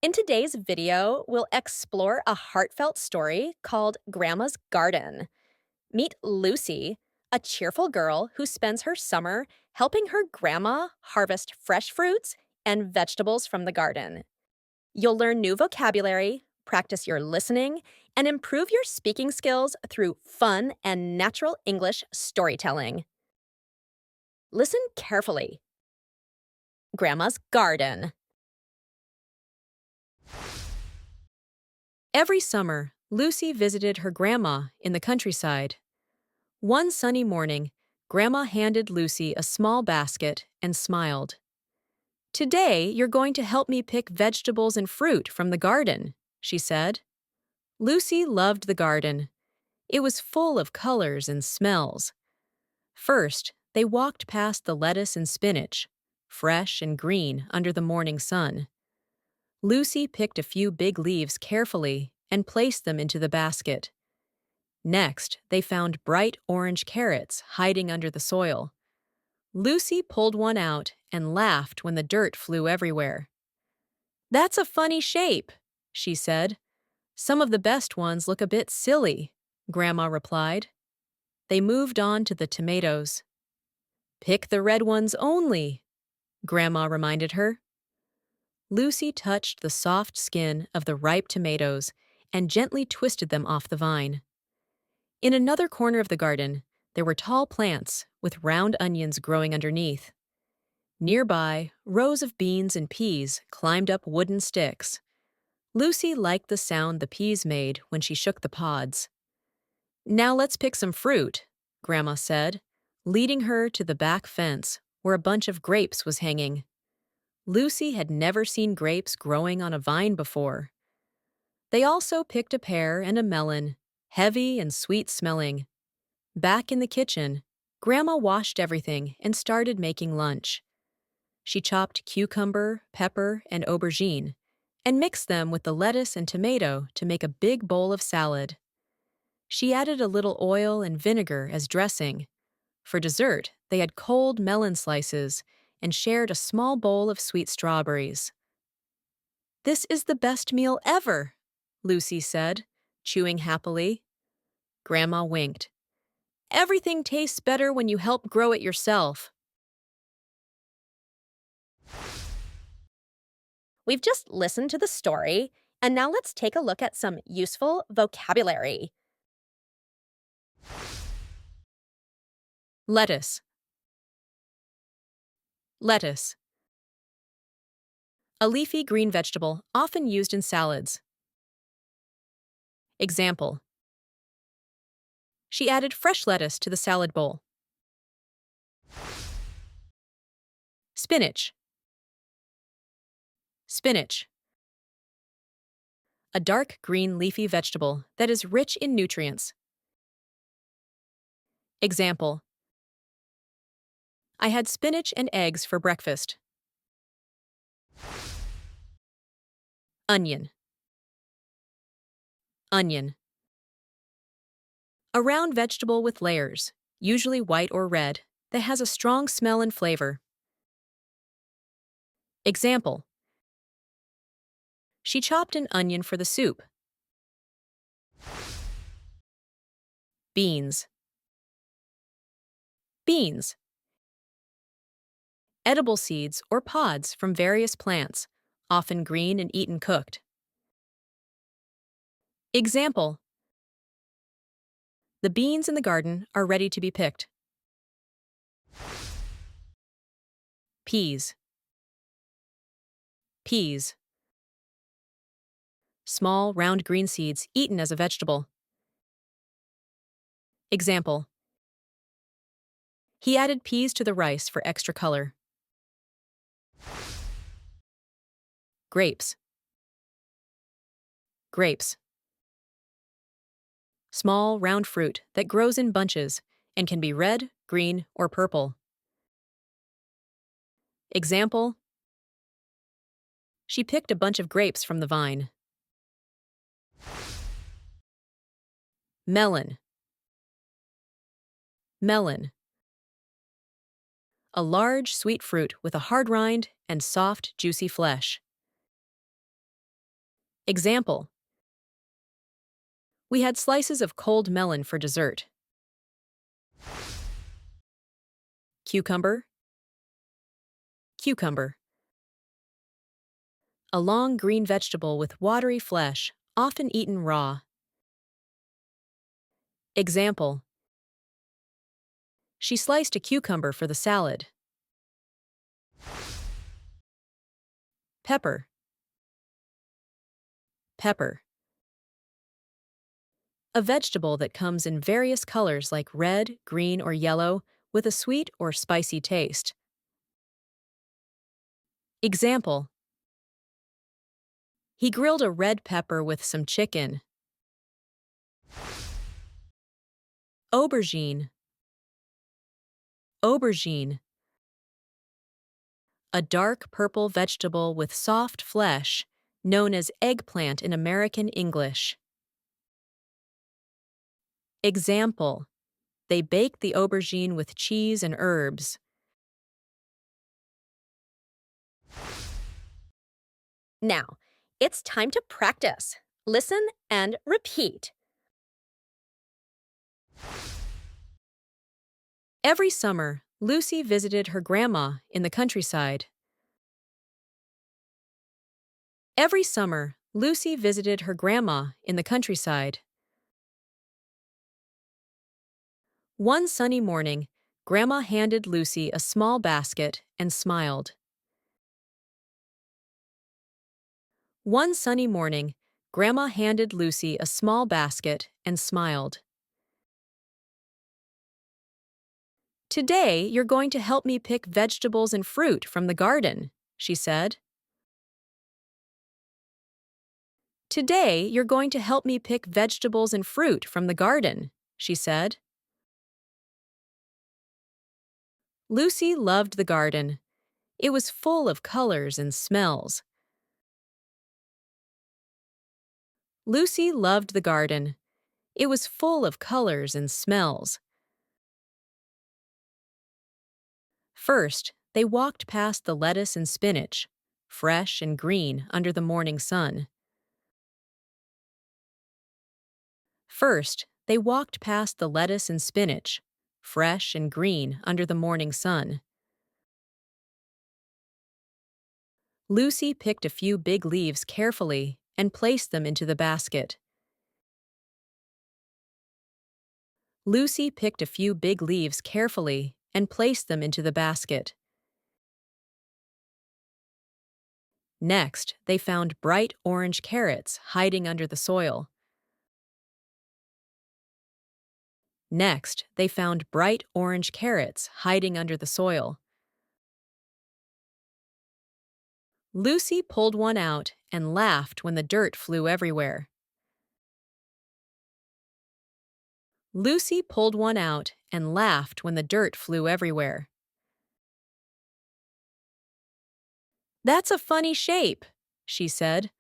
In today's video, we'll explore a heartfelt story called Grandma's Garden. Meet Lucy, a cheerful girl who spends her summer helping her grandma harvest fresh fruits and vegetables from the garden. You'll learn new vocabulary, practice your listening, and improve your speaking skills through fun and natural English storytelling. Listen carefully. Grandma's Garden. Every summer, Lucy visited her grandma in the countryside. One sunny morning, Grandma handed Lucy a small basket and smiled. "Today, you're going to help me pick vegetables and fruit from the garden," she said. Lucy loved the garden. It was full of colors and smells. First, they walked past the lettuce and spinach, fresh and green under the morning sun. Lucy picked a few big leaves carefully and placed them into the basket. Next, they found bright orange carrots hiding under the soil. Lucy pulled one out and laughed when the dirt flew everywhere. "That's a funny shape," she said. "Some of the best ones look a bit silly," Grandma replied. They moved on to the tomatoes. "Pick the red ones only," Grandma reminded her. Lucy touched the soft skin of the ripe tomatoes and gently twisted them off the vine. In another corner of the garden, there were tall plants with round onions growing underneath. Nearby, rows of beans and peas climbed up wooden sticks. Lucy liked the sound the peas made when she shook the pods. "Now let's pick some fruit," Grandma said, leading her to the back fence where a bunch of grapes was hanging. Lucy had never seen grapes growing on a vine before. They also picked a pear and a melon, heavy and sweet-smelling. Back in the kitchen, Grandma washed everything and started making lunch. She chopped cucumber, pepper, and aubergine, and mixed them with the lettuce and tomato to make a big bowl of salad. She added a little oil and vinegar as dressing. For dessert, they had cold melon slices and shared a small bowl of sweet strawberries. "This is the best meal ever," Lucy said, chewing happily. Grandma winked. "Everything tastes better when you help grow it yourself." We've just listened to the story, and now let's take a look at some useful vocabulary. Lettuce. Lettuce. A leafy green vegetable often used in salads. Example: she added fresh lettuce to the salad bowl. Spinach. Spinach. A dark green leafy vegetable that is rich in nutrients. Example: I had spinach and eggs for breakfast. Onion. Onion. A round vegetable with layers, usually white or red, that has a strong smell and flavor. Example: she chopped an onion for the soup. Beans. Beans. Edible seeds or pods from various plants, often green and eaten cooked. Example: the beans in the garden are ready to be picked. Peas. Peas. Small, round green seeds eaten as a vegetable. Example: he added peas to the rice for extra color. Grapes. Grapes. Small, round fruit that grows in bunches and can be red, green, or purple. Example: she picked a bunch of grapes from the vine. Melon. Melon. A large, sweet fruit with a hard rind and soft, juicy flesh. Example: we had slices of cold melon for dessert. Cucumber, cucumber. A long green vegetable with watery flesh, often eaten raw. Example: she sliced a cucumber for the salad. Pepper, pepper. A vegetable that comes in various colors like red, green, or yellow, with a sweet or spicy taste. Example: he grilled a red pepper with some chicken. Aubergine, aubergine. A dark purple vegetable with soft flesh, known as eggplant in American English. Example: they baked the aubergine with cheese and herbs. Now, it's time to practice. Listen and repeat. Every summer, Lucy visited her grandma in the countryside. Every summer, Lucy visited her grandma in the countryside. One sunny morning, Grandma handed Lucy a small basket and smiled. One sunny morning, Grandma handed Lucy a small basket and smiled. Today, you're going to help me pick vegetables and fruit from the garden, she said. Today, you're going to help me pick vegetables and fruit from the garden, she said. Lucy loved the garden. It was full of colors and smells. Lucy loved the garden. It was full of colors and smells. First, they walked past the lettuce and spinach, fresh and green under the morning sun. First, they walked past the lettuce and spinach, fresh and green under the morning sun. Lucy picked a few big leaves carefully and placed them into the basket. Lucy picked a few big leaves carefully and placed them into the basket. Next, they found bright orange carrots hiding under the soil. Next, they found bright orange carrots hiding under the soil. Lucy pulled one out and laughed when the dirt flew everywhere. Lucy pulled one out and laughed when the dirt flew everywhere. "That's a funny shape," she said.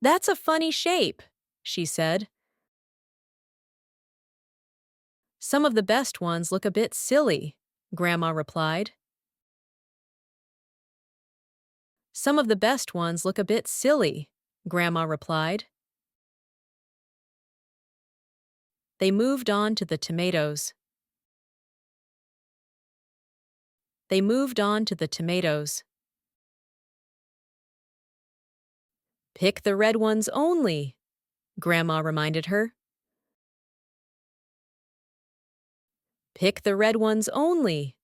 "That's a funny shape," she said. "Some of the best ones look a bit silly," Grandma replied. "Some of the best ones look a bit silly," Grandma replied. They moved on to the tomatoes. They moved on to the tomatoes. "Pick the red ones only," Grandma reminded her. "Pick the red ones only,"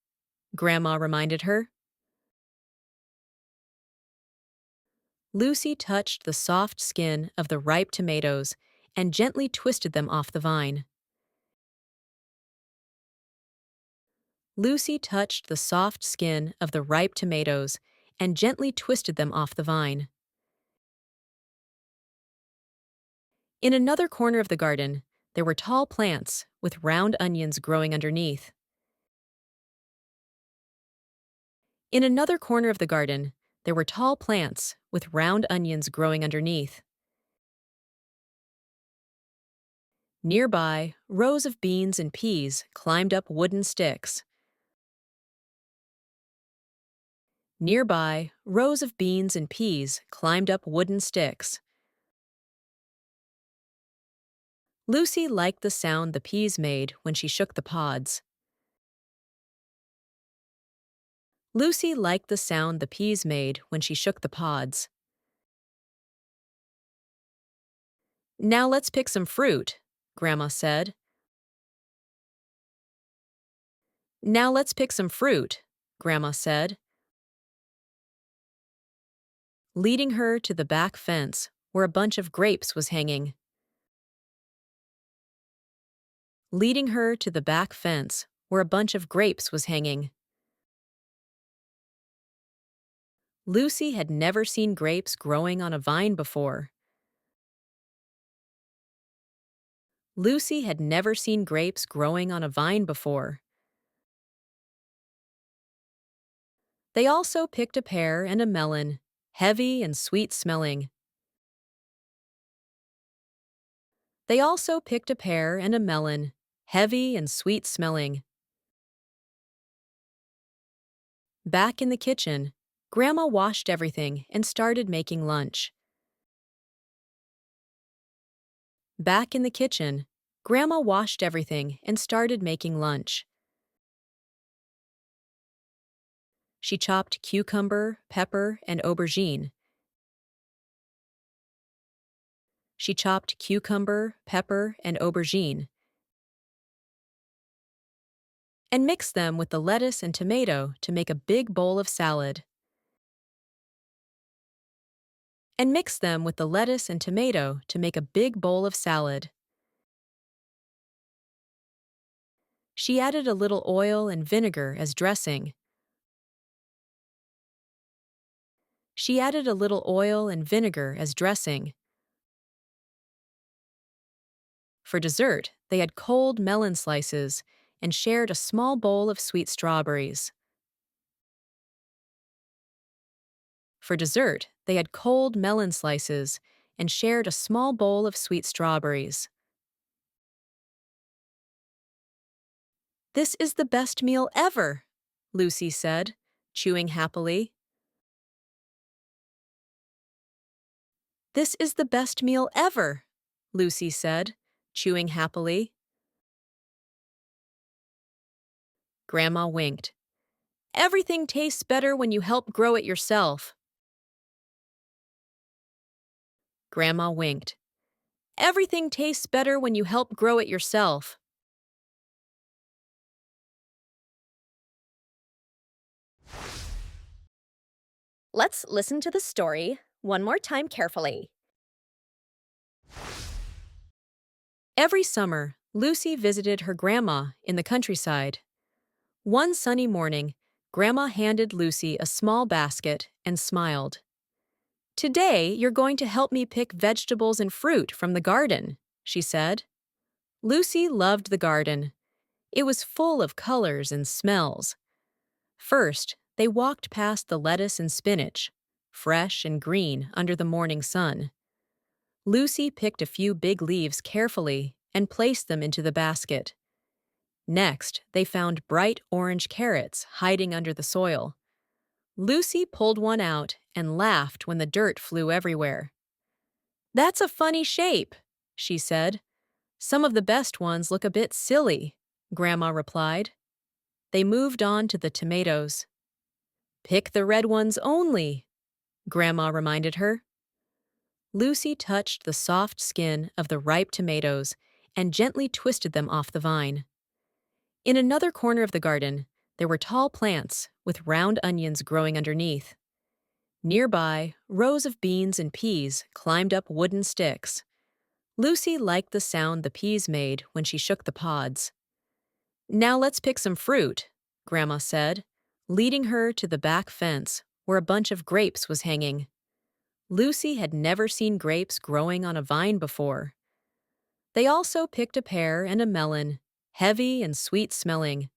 Grandma reminded her. Lucy touched the soft skin of the ripe tomatoes and gently twisted them off the vine. Lucy touched the soft skin of the ripe tomatoes and gently twisted them off the vine. In another corner of the garden, there were tall plants with round onions growing underneath. In another corner of the garden, there were tall plants with round onions growing underneath. Nearby, rows of beans and peas climbed up wooden sticks. Nearby, rows of beans and peas climbed up wooden sticks. Lucy liked the sound the peas made when she shook the pods. Lucy liked the sound the peas made when she shook the pods. Now let's pick some fruit, Grandma said. Now let's pick some fruit, Grandma said, leading her to the back fence where a bunch of grapes was hanging. Leading her to the back fence where a bunch of grapes was hanging. Lucy had never seen grapes growing on a vine before. Lucy had never seen grapes growing on a vine before. They also picked a pear and a melon, heavy and sweet-smelling. They also picked a pear and a melon, heavy and sweet-smelling. Back in the kitchen, Grandma washed everything and started making lunch. Back in the kitchen, Grandma washed everything and started making lunch. She chopped cucumber, pepper, and aubergine. She chopped cucumber, pepper, and aubergine, and mixed them with the lettuce and tomato to make a big bowl of salad. And mixed them with the lettuce and tomato to make a big bowl of salad. She added a little oil and vinegar as dressing. She added a little oil and vinegar as dressing. For dessert, they had cold melon slices and shared a small bowl of sweet strawberries. For dessert, they had cold melon slices and shared a small bowl of sweet strawberries. "This is the best meal ever," Lucy said, chewing happily. "This is the best meal ever," Lucy said, chewing happily. Grandma winked. "Everything tastes better when you help grow it yourself." Grandma winked. "Everything tastes better when you help grow it yourself." Let's listen to the story one more time carefully. Every summer, Lucy visited her grandma in the countryside. One sunny morning, Grandma handed Lucy a small basket and smiled. "Today, you're going to help me pick vegetables and fruit from the garden," she said. Lucy loved the garden. It was full of colors and smells. First, they walked past the lettuce and spinach, fresh and green under the morning sun. Lucy picked a few big leaves carefully and placed them into the basket. Next, they found bright orange carrots hiding under the soil. Lucy pulled one out and laughed when the dirt flew everywhere. "That's a funny shape," she said. "Some of the best ones look a bit silly," Grandma replied. They moved on to the tomatoes. "Pick the red ones only," Grandma reminded her. Lucy touched the soft skin of the ripe tomatoes and gently twisted them off the vine. In another corner of the garden, there were tall plants with round onions growing underneath. Nearby, rows of beans and peas climbed up wooden sticks. Lucy liked the sound the peas made when she shook the pods. "Now let's pick some fruit," Grandma said, leading her to the back fence where a bunch of grapes was hanging. Lucy had never seen grapes growing on a vine before. They also picked a pear and a melon, heavy and sweet-smelling.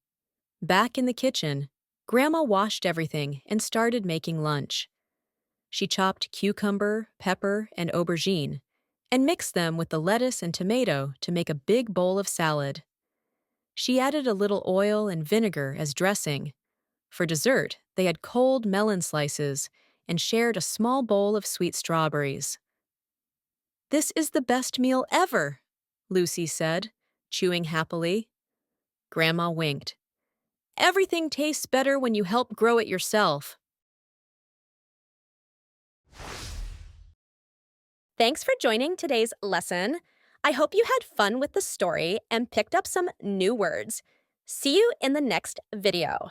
Back in the kitchen, Grandma washed everything and started making lunch. She chopped cucumber, pepper, and aubergine, and mixed them with the lettuce and tomato to make a big bowl of salad. She added a little oil and vinegar as dressing. For dessert, They had cold melon slices and shared a small bowl of sweet strawberries. "This is the best meal ever," Lucy said, chewing happily. Grandma winked. "Everything tastes better when you help grow it yourself." Thanks for joining today's lesson. I hope you had fun with the story and picked up some new words. See you in the next video.